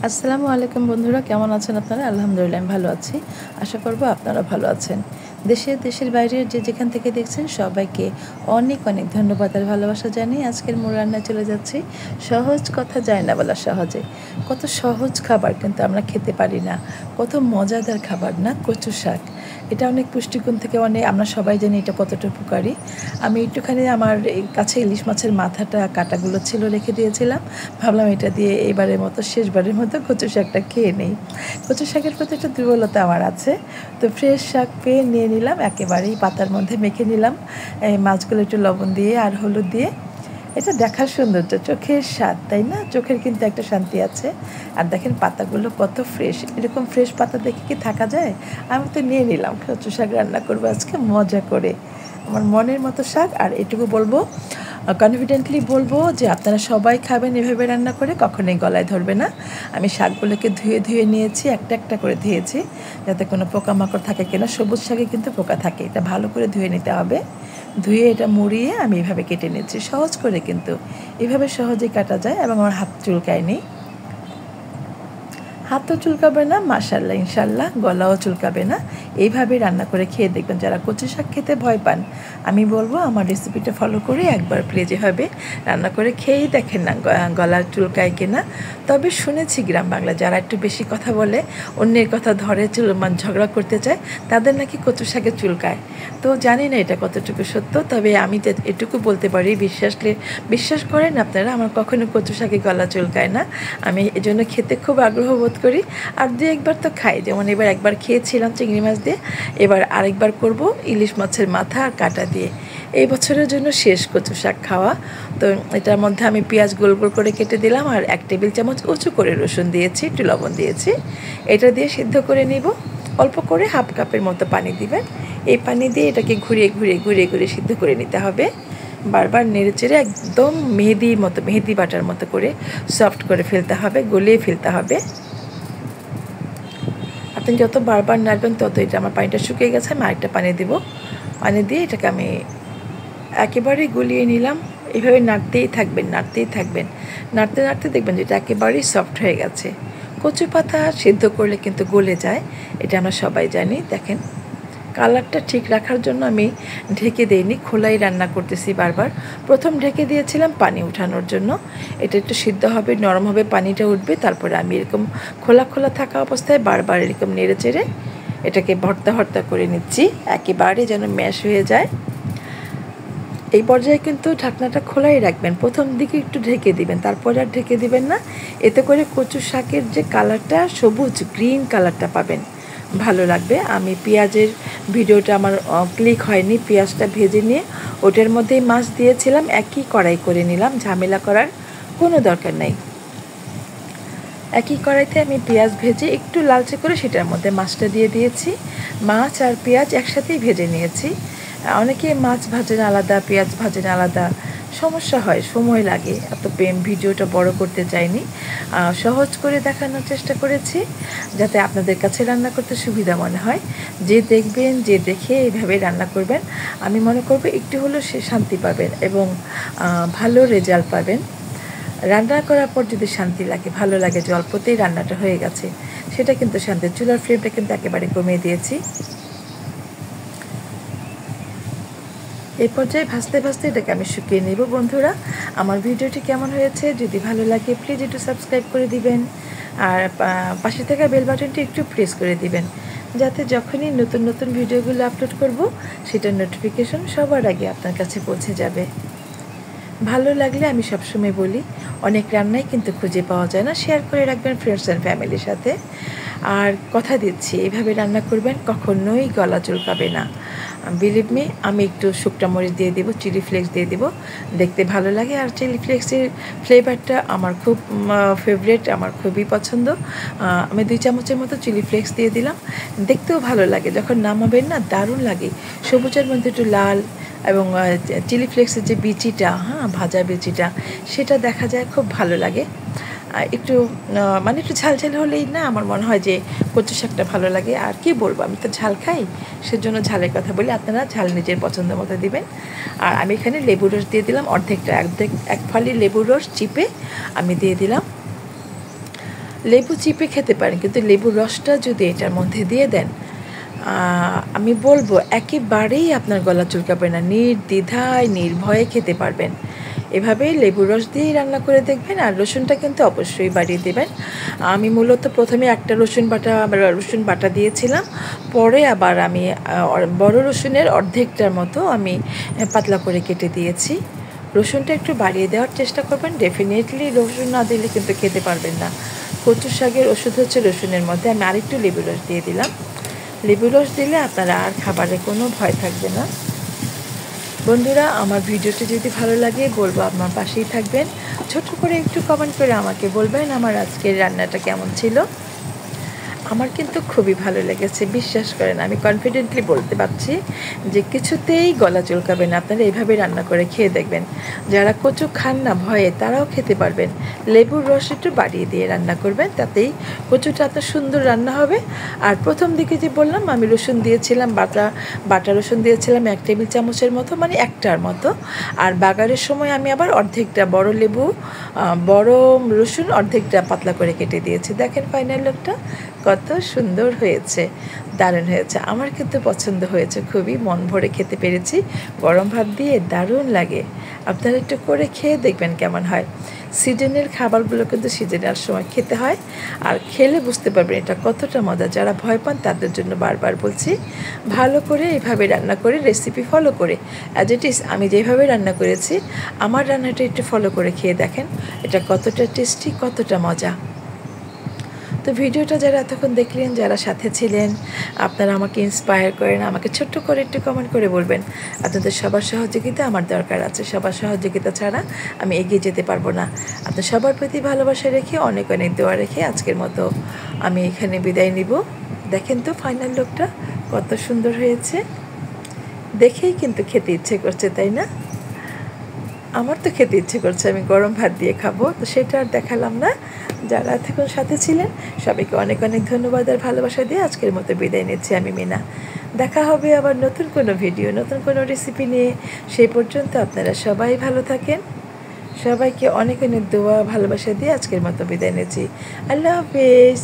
আসসালামু আলাইকুম বন্ধুরা, কেমন আছেন আপনারা? আলহামদুলিল্লাহ আমি ভালো আছি। আশা করব আপনারা ভালো আছেন। দেশের বাইরে যে যেখান থেকে দেখছেন সবাইকে অনেক অনেক ধন্যবাদ আর ভালোবাসা জানিয়ে আজকের মূল রান্নায় চলে যাচ্ছি। সহজ কথা যায় না বলা সহজে। কত সহজ খাবার কিন্তু আমরা খেতে পারি না। কত মজাদার খাবার না? কচু শাক। এটা অনেক পুষ্টিগুণ থেকে আমরা সবাই জানি এটা কতটা উপকারী। আমি একটুখানি আমার এই কাছে ইলিশ মাছের মাথাটা কাটাগুলো ছিল রেখে দিয়েছিলাম। ভাবলাম এটা দিয়ে এবারের মতো শেষবারের মতো কচু শাকটা খেয়ে নেই। কচু শাকের প্রতি একটা দুর্বলতা আমার আছে। তো ফ্রেশ শাক পেয়ে নিয়ে নিলাম, একেবারেই পাতার মধ্যে মেখে নিলাম। এই মাছগুলো একটু লবণ দিয়ে আর হলুদ দিয়ে। এটা দেখার সৌন্দর্য, চোখের স্বাদ, তাই না? চোখের কিন্তু একটা শান্তি আছে। আর দেখেন পাতাগুলো কত ফ্রেশ। এরকম ফ্রেশ পাতা দেখে কি থাকা যায়? আমি তো নিয়ে নিলাম, কচু শাক রান্না করবো আজকে মজা করে। আমার মনের মতো শাক। আর এটুকু বলবো, কনফিডেন্টলি বলবো যে আপনারা সবাই খাবেন এভাবে রান্না করে, কখনোই গলায় ধরবে না। আমি শাকগুলোকে ধুয়ে ধুয়ে নিয়েছি, একটা একটা করে ধুয়েছি যাতে কোনো পোকামাকড় থাকে কিনা। সবুজ শাকে কিন্তু পোকা থাকে, এটা ভালো করে ধুয়ে নিতে হবে। ধুয়ে এটা মুড়িয়ে আমি এভাবে কেটে নিচ্ছি, সহজ করে কিন্তু এভাবে সহজেই কাটা যায় এবং আমার হাত চুলকায়নি। হাতও চুলকাবে না, মাশাআল্লাহ ইনশাআল্লাহ গলাও চুলকাবে না। এইভাবে রান্না করে খেয়ে দেখবেন। যারা কচু শাক খেতে ভয় পান, আমি বলবো আমার রেসিপিটা ফলো করে একবার প্লিজ এভাবে রান্না করে খেয়েই দেখেন না গলা চুলকায় কিনা। তবে শুনেছি গ্রাম বাংলা যারা একটু বেশি কথা বলে, অন্যের কথা ধরে ঝগড়া করতে চায়, তাদের নাকি কচু শাকে চুলকায়। তো জানি না এটা কতটুকু সত্য, তবে আমি এটুকু বলতে পারি, বিশ্বাস করেন আপনারা, আমার কখনো কচু শাকে গলা চুলকায় না। আমি এজন্য খেতে খুব আগ্রহ বোধ করি। আর দু একবার তো খাই, যেমন এবার একবার খেয়েছিলাম চিংড়ি মাছ দিয়ে, এবার আরেকবার করব ইলিশ মাছের মাথা আর কাটা দিয়ে। এই বছরের জন্য শেষ কচু শাক খাওয়া। তো এটার মধ্যে আমি পেঁয়াজ গোল গোল করে কেটে দিলাম আর 1 টেবিল চামচ উঁচু করে রসুন দিয়েছি, একটু লবণ দিয়েছি। এটা দিয়ে সিদ্ধ করে নিব। অল্প করে হাফ কাপের মতো পানি দিবেন। এই পানি দিয়ে এটাকে ঘুরিয়ে সিদ্ধ করে নিতে হবে। বারবার নেড়ে চেড়ে একদম মেহেদি বাটার মতো করে সফট করে ফেলতে হবে, গলিয়ে ফেলতে হবে। আপনি যত বারবার নাড়বেন তত এটা, আমার পানিটা শুকিয়ে গেছে, আমি আরেকটা পানি দিব। পানি দিয়ে এটাকে আমি একেবারেই গলিয়ে নিলাম। এইভাবে নাড়তেই থাকবেন নাড়তে নাড়তে দেখবেন যে এটা একেবারেই সফট হয়ে গেছে। কচু পাতা সিদ্ধ করলে কিন্তু গলে যায়, এটা আমরা সবাই জানি। দেখেন কালারটা ঠিক রাখার জন্য আমি ঢেকে দিইনি, খোলাই রান্না করতেছি বারবার। প্রথম ঢেকে দিয়েছিলাম পানি উঠানোর জন্য, এটা একটু সিদ্ধ হবে, নরম হবে, পানিটা উঠবে। তারপরে আমি এরকম খোলা থাকা অবস্থায় বারবার এরকম নেড়ে চেড়ে এটাকে ভর্তা করে নিচ্ছি, একেবারে যেন ম্যাশ হয়ে যায়। এই পর্যায়ে কিন্তু ঢাকনাটা খোলাই রাখবেন, প্রথম দিকে একটু ঢেকে দিবেন, তারপরে আর ঢেকে দিবেন না। এতে করে কচু শাকের যে কালারটা, সবুজ গ্রিন কালারটা পাবেন, ভালো লাগবে। আমি পেঁয়াজের ভিডিওটা আমার ক্লিক হয়নি, পেঁয়াজটা ভেজে নিয়ে ওটার মধ্যেই মাছ দিয়েছিলাম, একই কড়াই করে নিলাম, ঝামেলা করার কোনো দরকার নাই। একই কড়াইতে আমি পেঁয়াজ ভেজে একটু লালচে করে সেটার মধ্যে মাছটা দিয়ে দিয়েছি। মাছ আর পেঁয়াজ একসাথেই ভেজে নিয়েছি। অনেকে মাছ ভাজেন আলাদা, পেঁয়াজ ভাজেন আলাদা, সমস্যা হয়, সময় লাগে। এত ভিডিওটা বড় করতে চাইনি, সহজ করে দেখানোর চেষ্টা করেছি যাতে আপনাদের কাছে রান্না করতে সুবিধা মনে হয়। যে দেখবেন, যে দেখে এইভাবে রান্না করবেন, আমি মনে করব একটু হলেও সে শান্তি পাবেন এবং ভালো রেজাল্ট পাবেন। রান্না করার পর যদি শান্তি লাগে, ভালো লাগে যে অল্পতেই রান্নাটা হয়ে গেছে, সেটা কিন্তু শান্তি। চুলার ফ্লেমটা কিন্তু একেবারে কমিয়ে দিয়েছি। এই পর্যায়ে ভাজতে এটাকে আমি শুকিয়ে নেব। বন্ধুরা, আমার ভিডিওটি কেমন হয়েছে যদি ভালো লাগে প্লিজ একটু সাবস্ক্রাইব করে দিবেন, আর পাশে থাকা বেল বাটনটি একটু প্রেস করে দিবেন, যাতে যখনই নতুন ভিডিওগুলো আপলোড করব সেটার নোটিফিকেশন সবার আগে আপনার কাছে পৌঁছে যাবে। ভালো লাগলে আমি সবসময় বলি, অনেক রান্নাই কিন্তু খুঁজে পাওয়া যায় না, শেয়ার করে রাখবেন ফ্রেন্ডস অ্যান্ড ফ্যামিলির সাথে। আর কথা দিচ্ছি এইভাবে রান্না করবেন, কখনোই গলা চুলকাবে না। বিলিভ মি, আমি একটু শুকনো মরিচ দিয়ে দেবো, চিলি ফ্লেক্স দিয়ে দেবো, দেখতে ভালো লাগে। আর চিলি ফ্লেক্সের ফ্লেভারটা আমার খুব ফেভারিট, আমার খুবই পছন্দ। আমি 2 চামচের মতো চিলি ফ্লেক্স দিয়ে দিলাম, দেখতেও ভালো লাগে। যখন নামাবেন না দারুণ লাগে, সবুজের মধ্যে একটু লাল, এবং চিলি ফ্লেক্সের যে বিচিটা, ভাজা বিচিটা, সেটা দেখা যায়, খুব ভালো লাগে। একটু মানে একটু ঝাল হলেই না আমার মনে হয় যে কচু শাকটা ভালো লাগে। আর কি বলবো, আমি তো ঝাল খাই, সেজন্য ঝালের কথা বলি। আপনারা ঝাল নিজের পছন্দ মতো দিবেন। আর আমি এখানে লেবুর রস দিয়ে দিলাম, এক ফালি লেবুর রস চিপে আমি দিয়ে দিলাম। লেবু চিপে খেতে পারেন, কিন্তু লেবুর রসটা যদি এটার মধ্যে দিয়ে দেন, আমি বলবো একেবারেই আপনার গলা চুলকাবে না, নির্দ্বিধায় নির্ভয়ে খেতে পারবেন। এভাবেই লেবুর রস দিয়েই রান্না করে দেখবেন। আর রসুনটা কিন্তু অবশ্যই বাড়িয়ে দেবেন। আমি মূলত প্রথমে একটা রসুন বাটা দিয়েছিলাম, পরে আবার আমি বড় রসুনের অর্ধেকটার মতো আমি পাতলা করে কেটে দিয়েছি। রসুনটা একটু বাড়িয়ে দেওয়ার চেষ্টা করবেন। ডেফিনেটলি রসুন না দিলে কিন্তু খেতে পারবেন না। কচু শাকের ওষুধ হচ্ছে রসুনের মধ্যে। আমি আরেকটু লেবুর রস দিয়ে দিলাম। লেবু রস দিলে আপনারা আর খাবারে কোনো ভয় থাকবে না। বন্ধুরা, আমার ভিডিওটি যদি ভালো লাগে বলবো আমার পাশেই থাকবেন। ছোট করে একটু কমেন্ট করে আমাকে বলবেন আমার আজকের রান্নাটা কেমন ছিল। আমার কিন্তু খুবই ভালো লেগেছে, বিশ্বাস করেন। আমি কনফিডেন্টলি বলতে পারছি যে কিছুতেই গলা চুলকাবে না। আপনারা এইভাবে রান্না করে খেয়ে দেখবেন। যারা কচু খান না ভয়ে, তারাও খেতে পারবেন। লেবুর রস একটু বাড়িয়ে দিয়ে রান্না করবেন, তাতেই কচুটা এত সুন্দর রান্না হবে। আর প্রথম দিকে যে বললাম আমি রসুন দিয়েছিলাম, বাটা রসুন দিয়েছিলাম 1 টেবিল চামচের মতো, মানে একটার মতো। আর বাগারের সময় আমি আবার অর্ধেকটা বড় রসুন অর্ধেকটা পাতলা করে কেটে দিয়েছি। দেখেন ফাইনাল লুকটা কত সুন্দর হয়েছে, দারুণ হয়েছে। আমার কিন্তু পছন্দ হয়েছে, খুবই মন ভরে খেতে পেরেছি। গরম ভাত দিয়ে দারুণ লাগে। আপনারা একটু করে খেয়ে দেখবেন কেমন হয়। সিজনের খাবারগুলো কিন্তু সিজনের সময় খেতে হয়, আর খেলে বুঝতে পারবেন এটা কতটা মজা। যারা ভয় পান তাদের জন্য বারবার বলছি, ভালো করে এইভাবে রান্না করে রেসিপি ফলো করে, অ্যাজ ইট ইজ আমি যেভাবে রান্না করেছি আমার রান্নাটা একটু ফলো করে খেয়ে দেখেন এটা কতটা টেস্টি, কতটা মজা। তো ভিডিওটা যারা এতক্ষণ দেখলেন, যারা সাথে ছিলেন, আপনারা আমাকে ইন্সপায়ার করেন। আমাকে ছোট্ট করে একটু কমেন্ট করে বলবেন। আপনাদের সবার সহযোগিতা আমার দরকার আছে। সবার সহযোগিতা ছাড়া আমি এগিয়ে যেতে পারবো না। আপনার সবার প্রতি ভালোবাসা রেখে, অনেক অনেক দোয়া রেখে আজকের মতো আমি এখানে বিদায় নিব। দেখেন তো ফাইনাল লুকটা কত সুন্দর হয়েছে, দেখেই কিন্তু খেতে ইচ্ছে করছে, তাই না? আমার তো খেতে ইচ্ছে করছে, আমি গরম ভাত দিয়ে খাবো। তো সেটা আর দেখালাম না। যারা এতক্ষণ সাথে ছিলেন সবাইকে অনেক অনেক ধন্যবাদ আর ভালোবাসা দিয়ে আজকের মতো বিদায় নিচ্ছি আমি মিনা। দেখা হবে আবার নতুন কোনো ভিডিও, নতুন কোনো রেসিপি নিয়ে। সেই পর্যন্ত আপনারা সবাই ভালো থাকেন। সবাইকে অনেক অনেক দোয়া ভালোবাসা দিয়ে আজকের মতো বিদায় নিচ্ছি। আল্লাহ হাফেজ।